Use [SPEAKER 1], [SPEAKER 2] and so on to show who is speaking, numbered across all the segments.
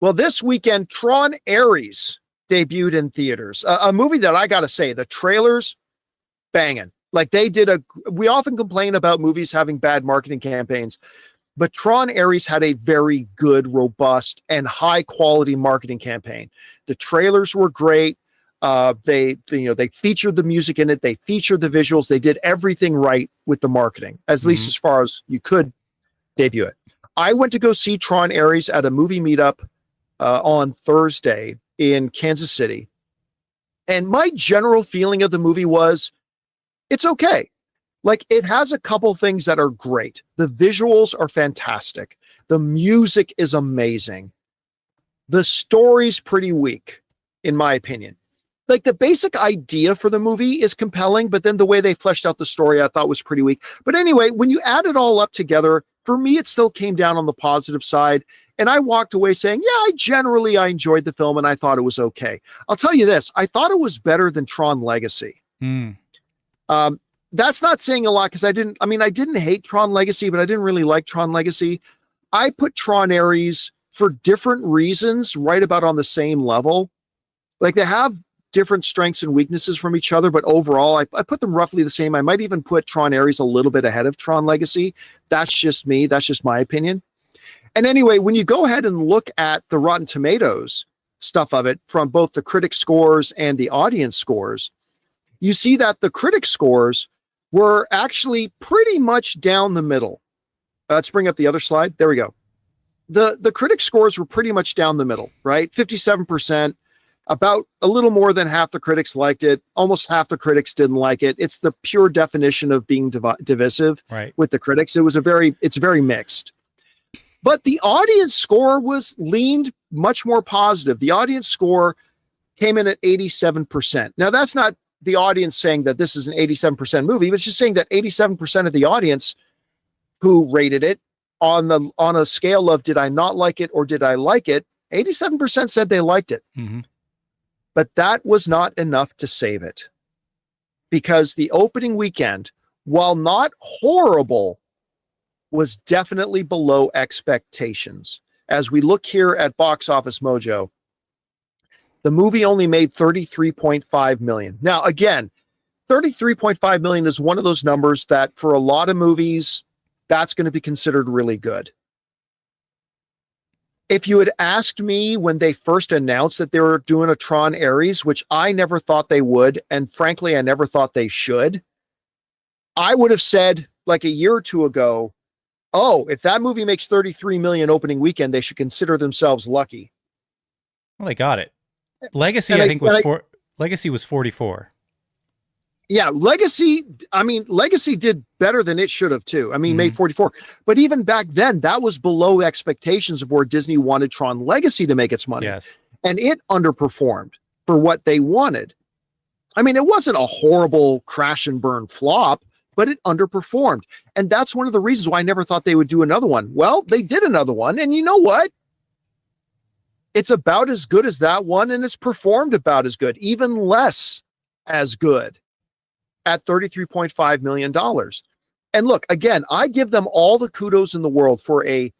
[SPEAKER 1] Well, this weekend, Tron Aries debuted in theaters. A movie that I got to say, the trailers, banging. Like we often complain about movies having bad marketing campaigns, but Tron Aries had a very good, robust, and high quality marketing campaign. The trailers were great. They featured the music in it. They featured the visuals. They did everything right with the marketing, at least as far as you could debut it. I went to go see Tron Aries at a movie meetup on Thursday in Kansas City. And my general feeling of the movie was, it's okay. Like, it has a couple things that are great. The visuals are fantastic. The music is amazing. The story's pretty weak, in my opinion. Like, the basic idea for the movie is compelling, but then the way they fleshed out the story I thought was pretty weak. But anyway, when you add it all up together, for me, it still came down on the positive side. And I walked away saying, yeah, I enjoyed the film and I thought it was okay. I'll tell you this, I thought it was better than Tron Legacy. That's not saying a lot because I didn't hate Tron Legacy, but I didn't really like Tron Legacy. I put Tron Aries for different reasons right about on the same level. Like, they have different strengths and weaknesses from each other, but overall, I put them roughly the same. I might even put Tron Aries a little bit ahead of Tron Legacy. That's just me. That's just my opinion. And anyway, when you go ahead and look at the Rotten Tomatoes stuff of it from both the critic scores and the audience scores, you see that the critic scores were actually pretty much down the middle. Let's bring up the other slide. There we go. The critic scores were pretty much down the middle, right? 57%. About a little more than half the critics liked it. Almost half the critics didn't like it. It's the pure definition of being divisive with the critics. It's very mixed. But the audience score leaned much more positive. The audience score came in at 87%. Now, that's not the audience saying that this is an 87% movie, but it's just saying that 87% of the audience who rated it on a scale of did I not like it or did I like it, 87% said they liked it. Mm-hmm. But that was not enough to save it, because the opening weekend, while not horrible, was definitely below expectations. As we look here at Box Office Mojo, the movie only made $33.5 million. Now, again, $33.5 million is one of those numbers that for a lot of movies, that's going to be considered really good. If you had asked me when they first announced that they were doing a Tron Aries, which I never thought they would, and frankly, I never thought they should, I would have said like a year or two ago, oh, if that movie makes $33 million opening weekend, they should consider themselves lucky.
[SPEAKER 2] Well, they got it. Legacy, I think, Legacy was 44.
[SPEAKER 1] Yeah, Legacy did better than it should have too. Made 44. But even back then, that was below expectations of where Disney wanted Tron Legacy to make its money.
[SPEAKER 2] Yes.
[SPEAKER 1] And it underperformed for what they wanted. It wasn't a horrible crash and burn flop, but it underperformed. And that's one of the reasons why I never thought they would do another one. Well, they did another one, and you know what? It's about as good as that one, and it's performed about as good, even less as good, at $33.5 million. And look, again, I give them all the kudos in the world for a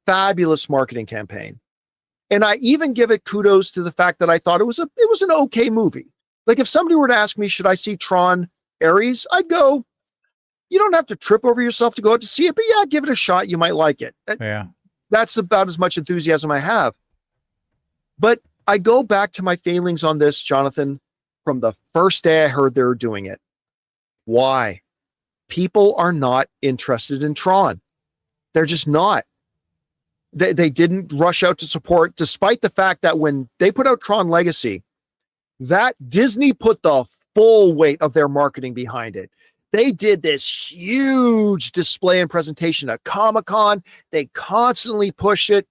[SPEAKER 1] fabulous marketing campaign. And I even give it kudos to the fact that I thought it was an okay movie. Like, if somebody were to ask me, should I see Tron Aries? I'd go, you don't have to trip over yourself to go out to see it, but yeah, give it a shot. You might like it.
[SPEAKER 2] Yeah.
[SPEAKER 1] That's about as much enthusiasm I have. But I go back to my feelings on this, Jonathan, from the first day I heard they were doing it. Why? People are not interested in Tron. They're just not. They didn't rush out to support, despite the fact that when they put out Tron Legacy, that Disney put the full weight of their marketing behind it. They did this huge display and presentation at Comic-Con. They constantly pushed it,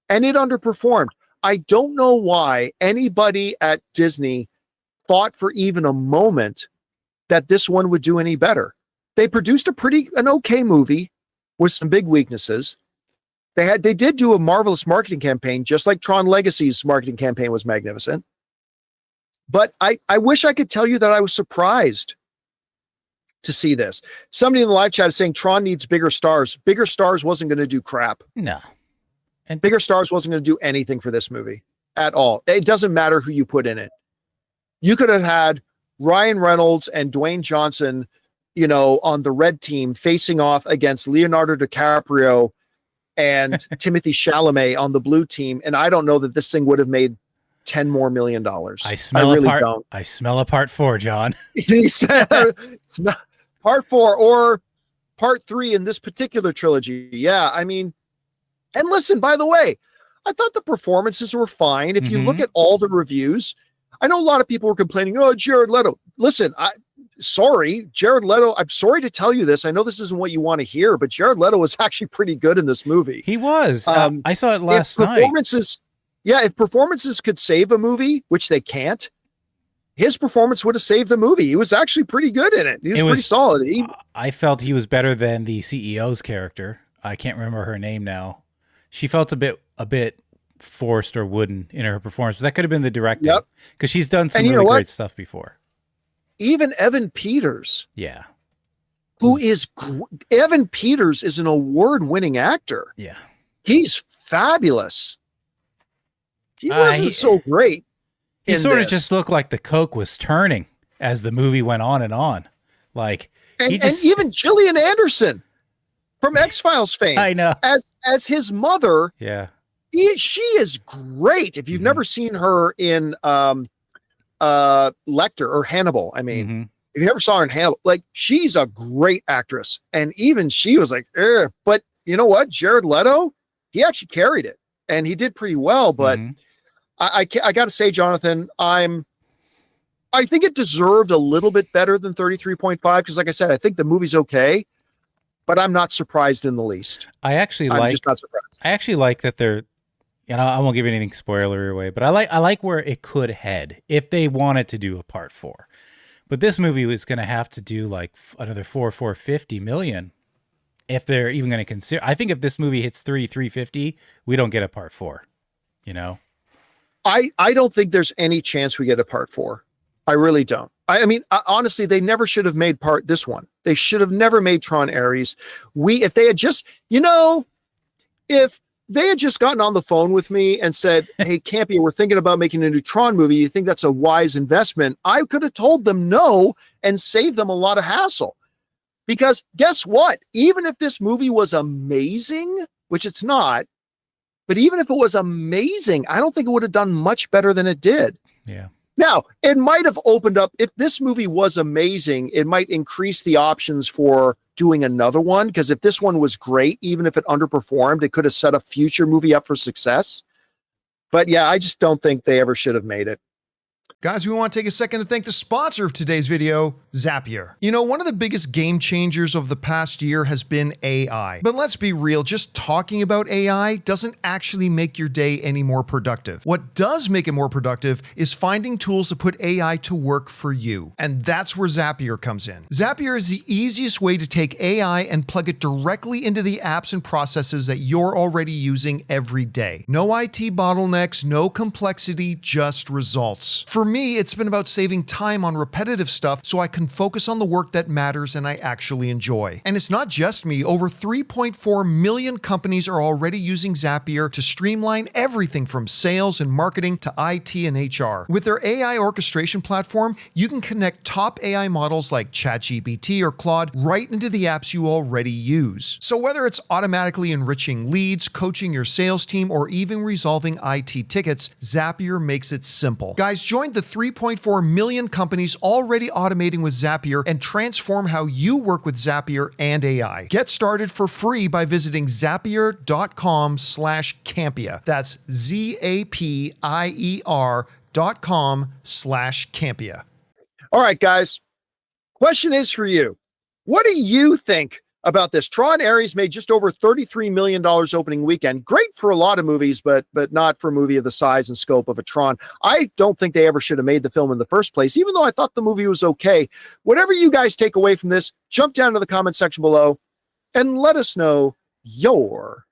[SPEAKER 1] and it underperformed. I don't know why anybody at Disney thought for even a moment that this one would do any better. They produced an okay movie with some big weaknesses. They did do a marvelous marketing campaign, just like Tron Legacy's marketing campaign was magnificent. But I wish I could tell you that I was surprised to see this. Somebody in the live chat is saying Tron needs bigger stars. Bigger stars wasn't going to do crap.
[SPEAKER 2] No.
[SPEAKER 1] Bigger Stars wasn't going to do anything for this movie at all. It doesn't matter who you put in it. You could have had Ryan Reynolds and Dwayne Johnson, on the red team facing off against Leonardo DiCaprio and Timothy Chalamet on the blue team. And I don't know that this thing would have made $10 more million.
[SPEAKER 2] I smell a part 4, John.
[SPEAKER 1] Part 4 or part 3 in this particular trilogy. Yeah. I mean, and listen, by the way, I thought the performances were fine. If you look at all the reviews, I know a lot of people were complaining, oh, Jared Leto. Listen, Jared Leto, I'm sorry to tell you this. I know this isn't what you want to hear, but Jared Leto was actually pretty good in this movie.
[SPEAKER 2] He was. I saw it last night.
[SPEAKER 1] If performances could save a movie, which they can't, his performance would have saved the movie. He was actually pretty good in it. He was pretty solid.
[SPEAKER 2] I felt he was better than the CEO's character. I can't remember her name now. She felt a bit forced or wooden in her performance. That could have been the directing, because she's done some really great stuff before.
[SPEAKER 1] Even Evan Peters.
[SPEAKER 2] Yeah.
[SPEAKER 1] Evan Peters is an award-winning actor.
[SPEAKER 2] Yeah.
[SPEAKER 1] He's fabulous. He wasn't so great.
[SPEAKER 2] He sort of just looked like the Coke was turning as the movie went on and on. And
[SPEAKER 1] even Gillian Anderson from X-Files fame.
[SPEAKER 2] I know.
[SPEAKER 1] As his mother.
[SPEAKER 2] Yeah.
[SPEAKER 1] She is great. If you've never seen her in Lecter or Hannibal, I mean, if you never saw her in Hannibal, she's a great actress. And even she was like, but you know what? Jared Leto, he actually carried it and he did pretty well. But I got to say, Jonathan, I think it deserved a little bit better than 33.5. Because like I said, I think the movie's okay, but I'm not surprised in the least.
[SPEAKER 2] I'm just not surprised. I actually like that they're, I won't give anything spoilery away, but I like where it could head if they wanted to do a part 4. But this movie was going to have to do another 450 million if they're even going to consider. I think if this movie hits 350, we don't get a part 4.
[SPEAKER 1] I don't think there's any chance we get a part 4. I really don't. I mean, honestly, they never should have made this one. They should have never made Tron Aries. If they had just, if they had just gotten on the phone with me and said, hey, Campea, we're thinking about making a new Tron movie. You think that's a wise investment? I could have told them no and saved them a lot of hassle. Because guess what? Even if this movie was amazing, which it's not, but even if it was amazing, I don't think it would have done much better than it did.
[SPEAKER 2] Yeah.
[SPEAKER 1] Now, it might have opened up, if this movie was amazing, it might increase the options for doing another one. Because if this one was great, even if it underperformed, it could have set a future movie up for success. But yeah, I just don't think they ever should have made it.
[SPEAKER 3] Guys, we want to take a second to thank the sponsor of today's video, Zapier. One of the biggest game changers of the past year has been AI. But let's be real, just talking about AI doesn't actually make your day any more productive. What does make it more productive is finding tools to put AI to work for you. And that's where Zapier comes in. Zapier is the easiest way to take AI and plug it directly into the apps and processes that you're already using every day. No IT bottlenecks, no complexity, just results. For me, it's been about saving time on repetitive stuff so I can focus on the work that matters and I actually enjoy. And it's not just me. Over 3.4 million companies are already using Zapier to streamline everything from sales and marketing to IT and HR. With their AI orchestration platform, you can connect top AI models like ChatGPT or Claude right into the apps you already use. So whether it's automatically enriching leads, coaching your sales team, or even resolving IT tickets, Zapier makes it simple. Guys, join the 3.4 million companies already automating with Zapier and transform how you work with Zapier and AI. Get started for free by visiting zapier.com/Campea. That's ZAPIER.com/Campea.
[SPEAKER 1] All right, guys. Question is for you. What do you think about this? Tron Aries made just over $33 million opening weekend. Great for a lot of movies, but not for a movie of the size and scope of a Tron. I don't think they ever should have made the film in the first place, even though I thought the movie was okay. Whatever you guys take away from this, jump down to the comment section below and let us know your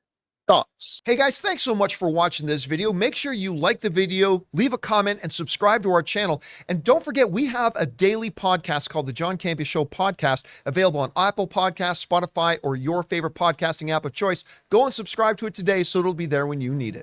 [SPEAKER 1] thoughts.
[SPEAKER 3] Hey guys, thanks so much for watching this video. Make sure you like the video, leave a comment, and subscribe to our channel. And don't forget, we have a daily podcast called the John Campea Show podcast, available on Apple Podcasts, Spotify, or your favorite podcasting app of choice. Go and subscribe to it today so it'll be there when you need it.